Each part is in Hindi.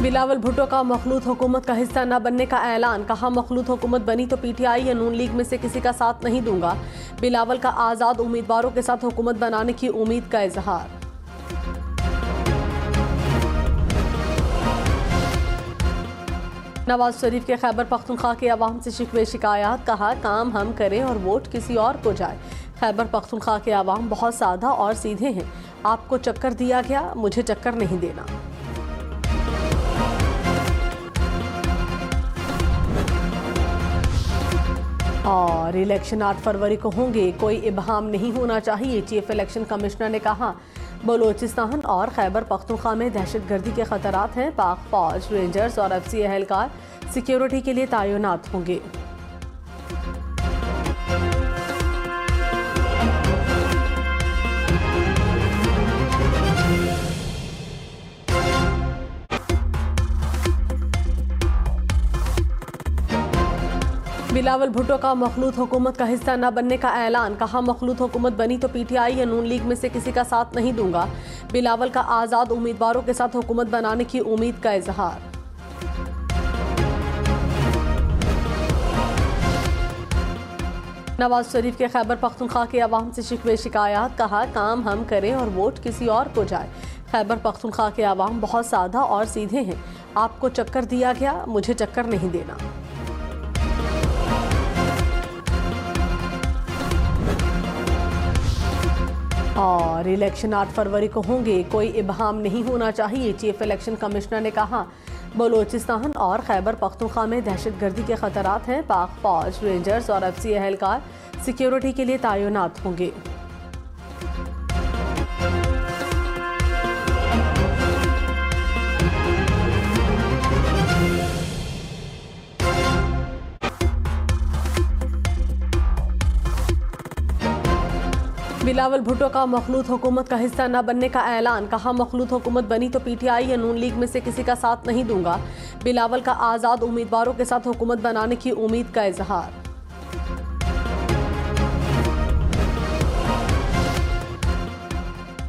बिलावल भुट्टो का मखलूत हुकूमत का हिस्सा न बनने का ऐलान। कहा, मखलूत हुकूमत बनी तो पीटीआई या नून लीग में से किसी का साथ नहीं दूंगा। बिलावल का आज़ाद उम्मीदवारों के साथ हुकूमत बनाने की उम्मीद का इजहार। नवाज शरीफ के खैबर पख्तूनख्वा के अवाम से शिकवे शिकायत। कहा, काम हम करें और वोट किसी और को जाए। खैबर पख्तूनख्वा के अवाम बहुत सादा और सीधे हैं। आपको चक्कर दिया गया, मुझे चक्कर नहीं देना। और इलेक्शन 8 फरवरी को होंगे, कोई इबहाम नहीं होना चाहिए। चीफ इलेक्शन कमिश्नर ने कहा, बलोचिस्तान और खैबर पख्तूनख्वा में दहशतगर्दी के खतरात हैं। पाक फौज, रेंजर्स और एफसी एहलकार सिक्योरिटी के लिए तैनात होंगे। बिलावल भुट्टो का मखलूत हुकूमत का हिस्सा न बनने का ऐलान। कहा, मखलूत हुकूमत बनी तो पीटीआई या नून लीग में से किसी का साथ नहीं दूंगा। बिलावल का आज़ाद उम्मीदवारों के साथ हुकूमत बनाने की उम्मीद का इजहार। नवाज शरीफ के खैबर पख्तूनख्वा के अवाम से शिकवे शिकायत। कहा, काम हम करें और वोट किसी और को जाए। खैबर पख्तूनख्वा के अवाम बहुत सादा और सीधे हैं। आपको चक्कर दिया गया, मुझे चक्कर नहीं देना। और इलेक्शन 8 फरवरी को होंगे, कोई इबहाम नहीं होना चाहिए। चीफ इलेक्शन कमिश्नर ने कहा, बलोचिस्तान और खैबर पख्तूनख्वा में दहशतगर्दी के खतरात हैं। पाक फौज, रेंजर्स और एफसी एहलकार सिक्योरिटी के लिए तैनात होंगे। बिलावल भुट्टो का मखलूत हुकूमत का हिस्सा न बनने का ऐलान। कहा, मखलूत हुकूमत बनी तो पीटीआई या नून लीग में से किसी का साथ नहीं दूंगा। बिलावल का आज़ाद उम्मीदवारों के साथ हुकूमत बनाने की उम्मीद का इजहार।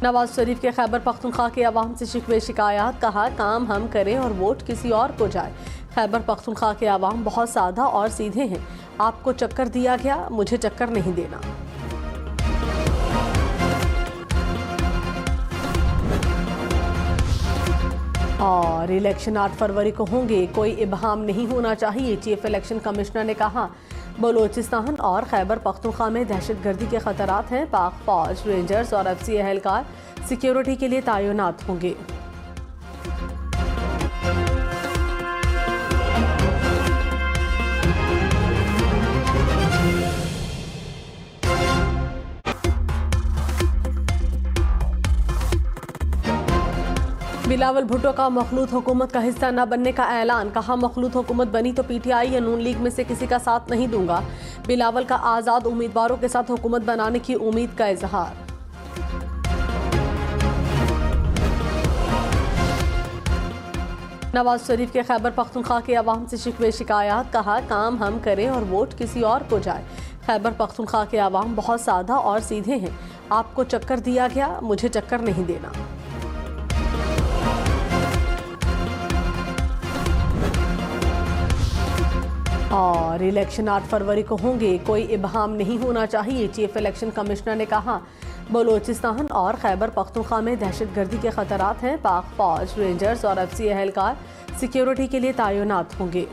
नवाज शरीफ के खैबर पख्तूनख्वा के अवाम से शिकवे शिकायत। कहा, काम हम करें और वोट किसी और को जाए। खैबर पख्तूनख्वा के अवाम बहुत सादा और सीधे हैं। आपको चक्कर दिया गया, मुझे चक्कर नहीं देना। और इलेक्शन 8 फरवरी को होंगे, कोई इबहाम नहीं होना चाहिए। चीफ इलेक्शन कमिश्नर ने कहा, बलोचिस्तान और खैबर पख्तूनख्वा में दहशतगर्दी के खतरात हैं। पाक फौज, रेंजर्स और एफसी एहलकार सिक्योरिटी के लिए तैनात होंगे। बिलावल भुट्टो का मखलूत हुकूमत का हिस्सा न बनने का ऐलान। कहा, मखलूत हुकूमत बनी तो पीटीआई या नून लीग में से किसी का साथ नहीं दूंगा। बिलावल का आज़ाद उम्मीदवारों के साथ हुकूमत बनाने की उम्मीद का इजहार। नवाज शरीफ के खैबर पख्तूनख्वा के अवाम से शिकवे शिकायत। कहा, काम हम करें और वोट किसी और को जाए। खैबर पख्तूनख्वा के अवाम बहुत सादा और सीधे हैं। आपको चक्कर दिया गया, मुझे चक्कर नहीं देना। और इलेक्शन 8 फरवरी को होंगे, कोई इबहाम नहीं होना चाहिए। चीफ इलेक्शन कमिश्नर ने कहा, बलोचिस्तान और खैबर पख्तूनख्वा में दहशतगर्दी के खतरात हैं। पाक फौज, रेंजर्स और एफसी एहलकार सिक्योरिटी के लिए तैनात होंगे।